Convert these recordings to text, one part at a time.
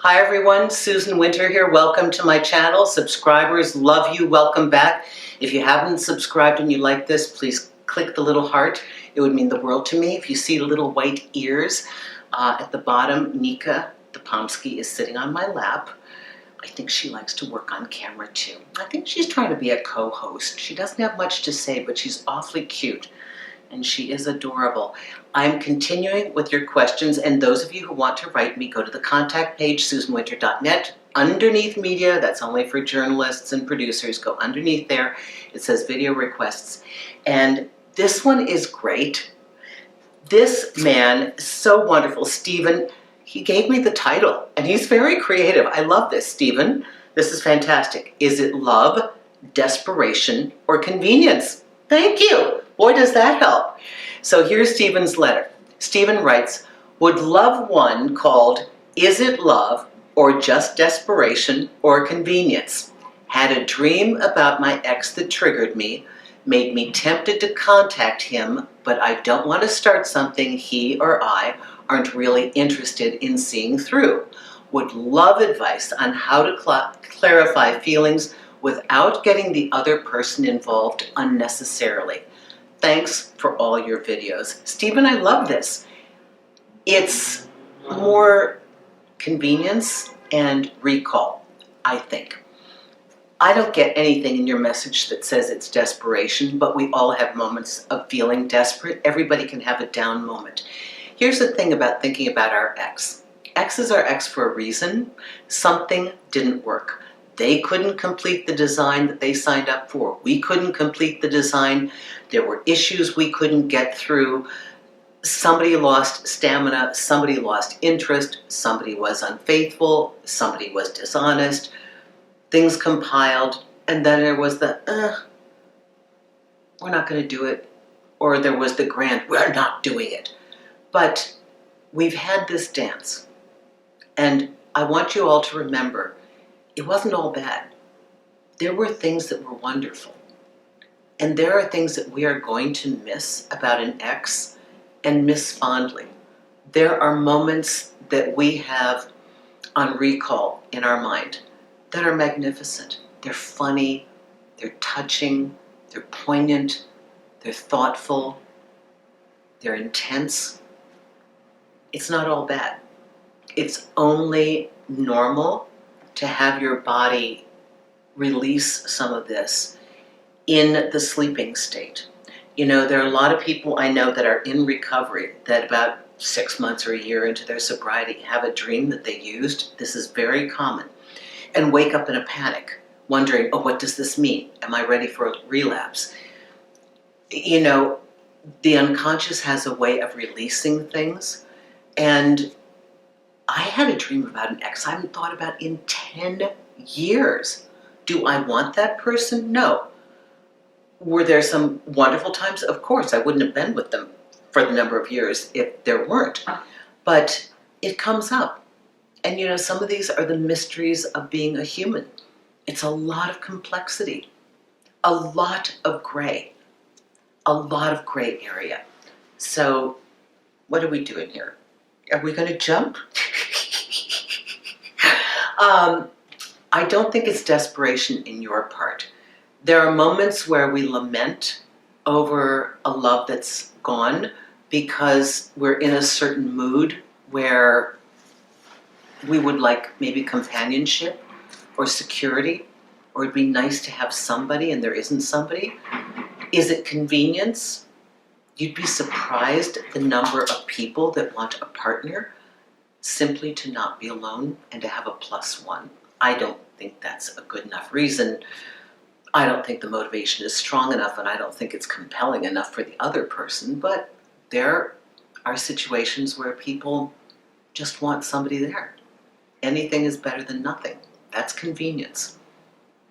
Hi everyone, Susan Winter here. Welcome to my channel. Subscribers, love you, welcome back. If you haven't subscribed and you like this, please click the little heart. It would mean the world to me. If you see the little white ears at the bottom, Nika the Pomsky is sitting on my lap. I think she likes to work on camera too. I think she's trying to be a co-host. She doesn't have much to say, but she's awfully cute. And she is adorable. I'm continuing with your questions, and those of you who want to write me, go to the contact page, susanwinter.net. Underneath media, that's only for journalists and producers, go underneath there. It says video requests. And this one is great. This man, so wonderful, Stephen, he gave me the title, and he's very creative. I love this, Stephen. This is fantastic. Is it love, desperation, or convenience? Thank you. Boy, does that help. So here's Stephen's letter. Stephen writes, would love one called Is It Love or Just Desperation or Convenience? Had a dream about my ex that triggered me, made me tempted to contact him, but I don't want to start something he or I aren't really interested in seeing through. Would love advice on how to clarify feelings without getting the other person involved unnecessarily. Thanks for all your videos. Stephen, I love this. It's more convenience and recall, I think. I don't get anything in your message that says it's desperation, but we all have moments of feeling desperate. Everybody can have a down moment. Here's the thing about thinking about our ex. Ex is our ex for a reason. Something didn't work. They couldn't complete the design that they signed up for. We couldn't complete the design. There were issues we couldn't get through. Somebody lost stamina. Somebody lost interest. Somebody was unfaithful. Somebody was dishonest. Things compiled. And then there was the, we're not going to do it. Or there was the grand, we're not doing it. But we've had this dance. And I want you all to remember, it wasn't all bad. There were things that were wonderful. And there are things that we are going to miss about an ex and miss fondly. There are moments that we have on recall in our mind that are magnificent. They're funny, they're touching, they're poignant, they're thoughtful, they're intense. It's not all bad. It's only normal to have your body release some of this in the sleeping state. You know, there are a lot of people I know that are in recovery that about 6 months or a year into their sobriety have a dream that they used. This is very common. And wake up in a panic, wondering, oh, what does this mean? Am I ready for a relapse? You know, the unconscious has a way of releasing things. And I had a dream about an ex I haven't thought about in 10 years. Do I want that person? No. Were there some wonderful times? Of course, I wouldn't have been with them for the number of years if there weren't. But it comes up. And you know, some of these are the mysteries of being a human. It's a lot of complexity, a lot of gray area. So what are we doing here? Are we going to jump? I don't think it's desperation in your part. There are moments where we lament over a love that's gone because we're in a certain mood where we would like maybe companionship or security, or it'd be nice to have somebody and there isn't somebody. Is it convenience? You'd be surprised the number of people that want a partner simply to not be alone and to have a +1. I don't think that's a good enough reason. I don't think the motivation is strong enough, and I don't think it's compelling enough for the other person, but there are situations where people just want somebody there. Anything is better than nothing. That's convenience.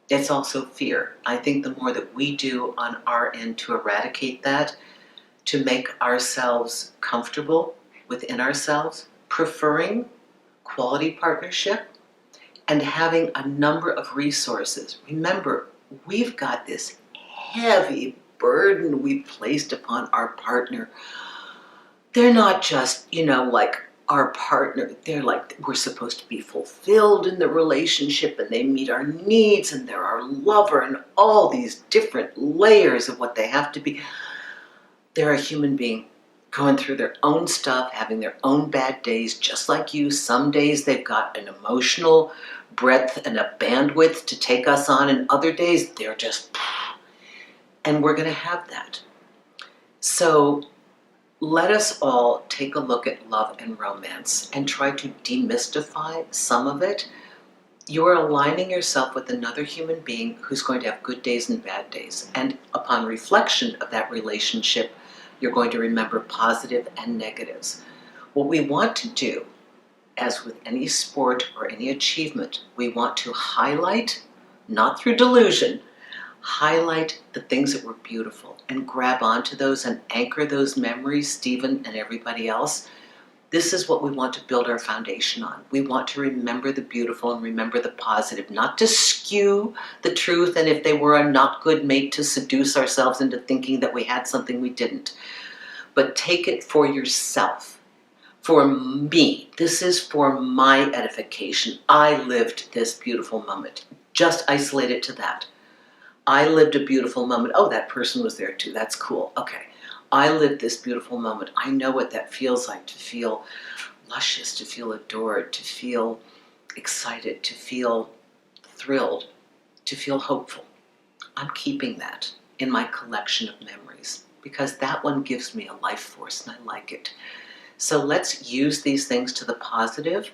It's also fear. I think the more that we do on our end to eradicate that, to make ourselves comfortable within ourselves, preferring quality partnership, and having a number of resources. Remember, we've got this heavy burden we've placed upon our partner. They're not just, you know, like our partner, they're like, we're supposed to be fulfilled in the relationship and they meet our needs and they're our lover and all these different layers of what they have to be. They're a human being going through their own stuff, having their own bad days, just like you. Some days they've got an emotional breadth and a bandwidth to take us on, and other days they're just, and we're going to have that. So let us all take a look at love and romance and try to demystify some of it. You are aligning yourself with another human being who's going to have good days and bad days. And upon reflection of that relationship, you're going to remember positive and negatives. What we want to do, as with any sport or any achievement, we want to highlight, not through delusion, highlight the things that were beautiful and grab onto those and anchor those memories, Stephen and everybody else. This is what we want to build our foundation on. We want to remember the beautiful and remember the positive, not to skew the truth, and if they were a not good mate, to seduce ourselves into thinking that we had something we didn't. But take it for yourself. For me, this is for my edification. I lived this beautiful moment. Just isolate it to that. I lived a beautiful moment. Oh, that person was there too. That's cool. Okay. I lived this beautiful moment. I know what that feels like, to feel luscious, to feel adored, to feel excited, to feel thrilled, to feel hopeful. I'm keeping that in my collection of memories because that one gives me a life force and I like it. So let's use these things to the positive.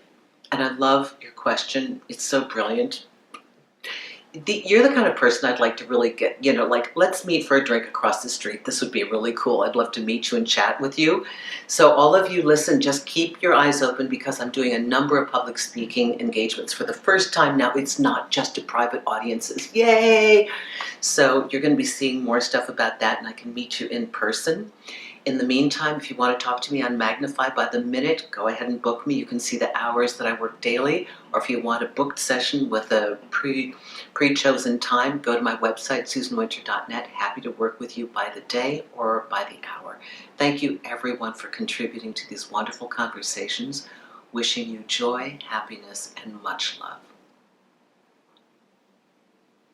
And I love your question. It's so brilliant. You're the kind of person I'd like to really get, like, let's meet for a drink across the street. This would be really cool. I'd love to meet you and chat with you. So all of you, listen, just keep your eyes open because I'm doing a number of public speaking engagements for the first time now. It's not just to private audiences. Yay! So you're going to be seeing more stuff about that, and I can meet you in person. In the meantime, if you want to talk to me on Magnify by the minute, go ahead and book me. You can see the hours that I work daily, or if you want a booked session with a pre-chosen time, go to my website, susanwinter.net. Happy to work with you by the day or by the hour. Thank you, everyone, for contributing to these wonderful conversations. Wishing you joy, happiness, and much love.